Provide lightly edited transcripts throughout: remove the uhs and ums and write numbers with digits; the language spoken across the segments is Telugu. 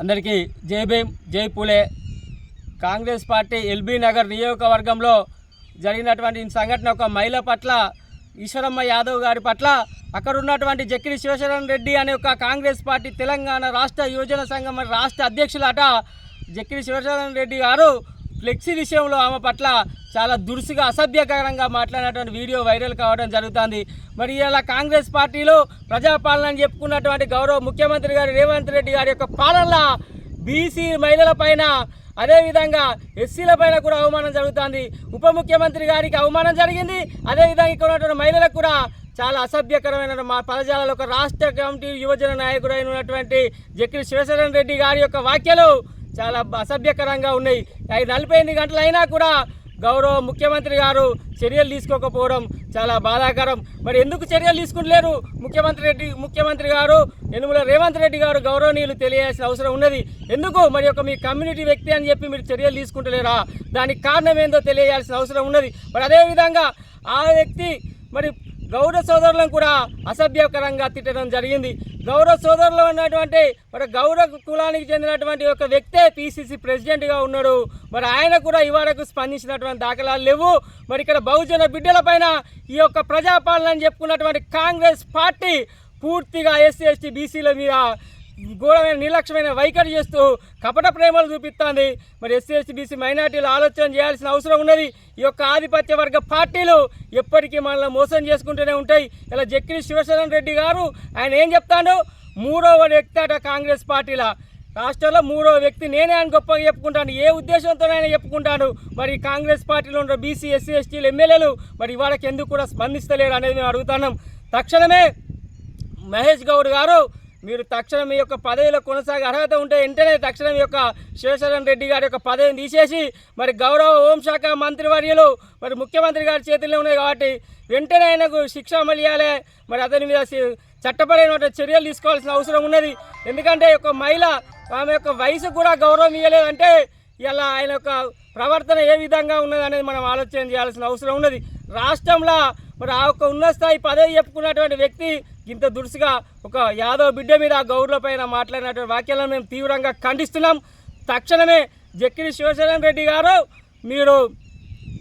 అందరికీ జై భీమ్ జై పూలే. కాంగ్రెస్ పార్టీ ఎల్బీ నగర్ నియోజకవర్గంలో జరిగినటువంటి సంఘటన ఒక మహిళ పట్ల, ఈశ్వరమ్మ యాదవ్ గారి పట్ల అక్కడ ఉన్నటువంటి జక్కిడి శివశరణ్ రెడ్డి అనే ఒక కాంగ్రెస్ పార్టీ తెలంగాణ రాష్ట్ర యువజన సంఘం రాష్ట్ర అధ్యక్షులట జక్కిడి శివశరణ్ రెడ్డి గారు ఫ్లెక్సీ విషయంలో ఆమె పట్ల చాలా దురుసుగా అసభ్యకరంగా మాట్లాడినటువంటి వీడియో వైరల్ కావడం జరుగుతుంది. మరి ఇలా కాంగ్రెస్ పార్టీలో ప్రజాపాలన చెప్పుకున్నటువంటి గౌరవ ముఖ్యమంత్రి గారు రేవంత్ రెడ్డి గారి యొక్క పాలనలో బీసీ మహిళల పైన, అదేవిధంగా ఎస్సీల పైన కూడా అవమానం జరుగుతుంది. ఉప ముఖ్యమంత్రి గారికి అవమానం జరిగింది. అదేవిధంగా ఇక్కడ ఉన్నటువంటి మహిళలకు కూడా చాలా అసభ్యకరమైన మా పదజాలలో ఒక రాష్ట్ర కమిటీ యువజన నాయకుడు అయినటువంటి జక్కిడి శివశరణ్ రెడ్డి గారి యొక్క వ్యాఖ్యలు చాలా అసభ్యకరంగా ఉన్నాయి. 48 గంటలైనా కూడా గౌరవ ముఖ్యమంత్రి గారు చర్యలు తీసుకోకపోవడం చాలా బాధాకరం. మరి ఎందుకు చర్యలు తీసుకుంటలేరు ముఖ్యమంత్రి గారు యనుమల రేవంత్ రెడ్డి గారు గౌరవనీయులు తెలియాల్సిన అవసరం ఉన్నది. ఎందుకు మరి ఒక మీ కమ్యూనిటీ వ్యక్తి అని చెప్పి మీరు చర్యలు తీసుకుంటలేరా? దానికి కారణం ఏందో తెలియాల్సిన అవసరం ఉన్నది. మరి అదేవిధంగా ఆ వ్యక్తి మరి గౌరవ సోదరులను కూడా అసభ్యకరంగా తిట్టడం జరిగింది. గౌరవ సోదరులు ఉన్నటువంటి మరి గౌరవ కులానికి చెందినటువంటి ఒక వ్యక్తే పిసిసి ప్రెసిడెంట్గా ఉన్నాడు. మరి ఆయన కూడా ఇవాళకు స్పందించినటువంటి దాఖలాలు లేవు. మరి ఇక్కడ బహుజన బిడ్డల పైన ఈ యొక్క ప్రజాపాలన చెప్పుకున్నటువంటి కాంగ్రెస్ పార్టీ పూర్తిగా ఎస్సీ ఎస్టీ బీసీల మీద ఘోరమైన నిర్లక్ష్యమైన వైఖరి చేస్తూ కపట ప్రేమలు చూపిస్తుంది. మరి ఎస్సీ ఎస్టీ బీసీ మైనార్టీలు ఆలోచన చేయాల్సిన అవసరం ఉన్నది. ఈ యొక్క ఆధిపత్య వర్గ పార్టీలు ఎప్పటికీ మనల్ని మోసం చేసుకుంటూనే ఉంటాయి. ఇలా జక్కిడి శివశరణ్ రెడ్డి గారు ఆయన ఏం చెప్తాడు? 3వ వ్యక్తి అట కాంగ్రెస్ పార్టీల రాష్ట్రంలో 3వ వ్యక్తి నేనే అని గొప్పగా చెప్పుకుంటాను. ఏ ఉద్దేశంతోనైనా చెప్పుకుంటాను. మరి కాంగ్రెస్ పార్టీలో ఉన్న బీసీ ఎస్సీ ఎస్టీలు ఎమ్మెల్యేలు మరి వాళ్ళకి ఎందుకు కూడా స్పందిస్తలేరు అనేది మేము అడుగుతున్నాం. తక్షణమే మహేష్ గౌడ్ గారు మీరు తక్షణం మీ యొక్క పదవిలో కొనసాగే అర్హత ఉంటే వెంటనే తక్షణం ఈ యొక్క శివశరణ్ రెడ్డి గారి యొక్క పదవిని తీసేసి మరి గౌరవ హోంశాఖ మంత్రివర్యులు మరి ముఖ్యమంత్రి గారి చేతుల్లో ఉన్నాయి కాబట్టి వెంటనే ఆయనకు శిక్ష అమలు చేయాలి. మరి అతని మీద చట్టపరమైన చర్యలు తీసుకోవాల్సిన అవసరం ఉన్నది. ఎందుకంటే ఒక మహిళ ఆమె యొక్క వయసు కూడా గౌరవం ఇవ్వలేదంటే ఇలా ఆయన యొక్క ప్రవర్తన ఏ విధంగా ఉన్నది అనేది మనం ఆలోచన చేయాల్సిన అవసరం ఉన్నది. రాష్ట్రంలో మరి ఆ యొక్క ఉన్నత స్థాయి పదవి చెప్పుకున్నటువంటి వ్యక్తి ఇంత దురుసుగా ఒక యాదవ్ బిడ్డ మీద గౌరవ పైన మాట్లాడినటువంటి వ్యాఖ్యలను మేము తీవ్రంగా ఖండిస్తున్నాం. తక్షణమే జక్కిడి శివశరణ్ రెడ్డి గారు మీరు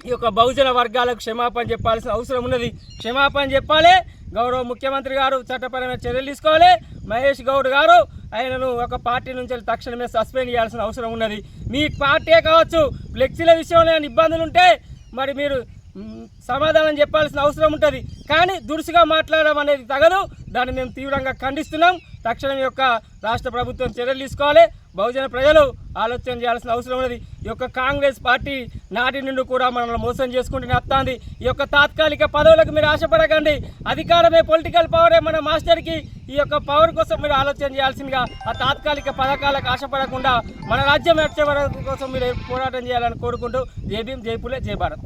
ఈ యొక్క బహుజన వర్గాలకు క్షమాపణ చెప్పాల్సిన అవసరం ఉన్నది. క్షమాపణ చెప్పాలి. గౌరవ ముఖ్యమంత్రి గారు చట్టపరమైన చర్యలు తీసుకోవాలి. మహేష్ గౌడ్ గారు ఆయనను ఒక పార్టీ నుంచి తక్షణమే సస్పెండ్ చేయాల్సిన అవసరం ఉన్నది. మీ పార్టీ కావచ్చు, ఫ్లెక్సీల విషయంలో ఇబ్బందులు ఉంటే మరి మీరు సమాధానం చెప్పాల్సిన అవసరం ఉంటుంది. కానీ దురుసుగా మాట్లాడడం అనేది తగదు. దాన్ని మేము తీవ్రంగా ఖండిస్తున్నాం. తక్షణం యొక్క రాష్ట్ర ప్రభుత్వం చర్యలు తీసుకోవాలి. బహుజన ప్రజలు ఆలోచన చేయాల్సిన అవసరం ఉన్నది. ఈ యొక్క కాంగ్రెస్ పార్టీ నాటి నుండి కూడా మనల్ని మోసం చేసుకుంటూనే వస్తుంది. ఈ యొక్క తాత్కాలిక పదవులకు మీరు ఆశపడకండి. అధికారమే, పొలిటికల్ పవరే మన మాస్టర్కి. ఈ యొక్క పవర్ కోసం మీరు ఆలోచన చేయాల్సిందిగా ఆ తాత్కాలిక పథకాలకు ఆశపడకుండా మన రాజ్యం వచ్చే వరకు కోసం మీరు పోరాటం చేయాలని కోరుకుంటూ జై భీమ్, జై పూలే, జై భారత్.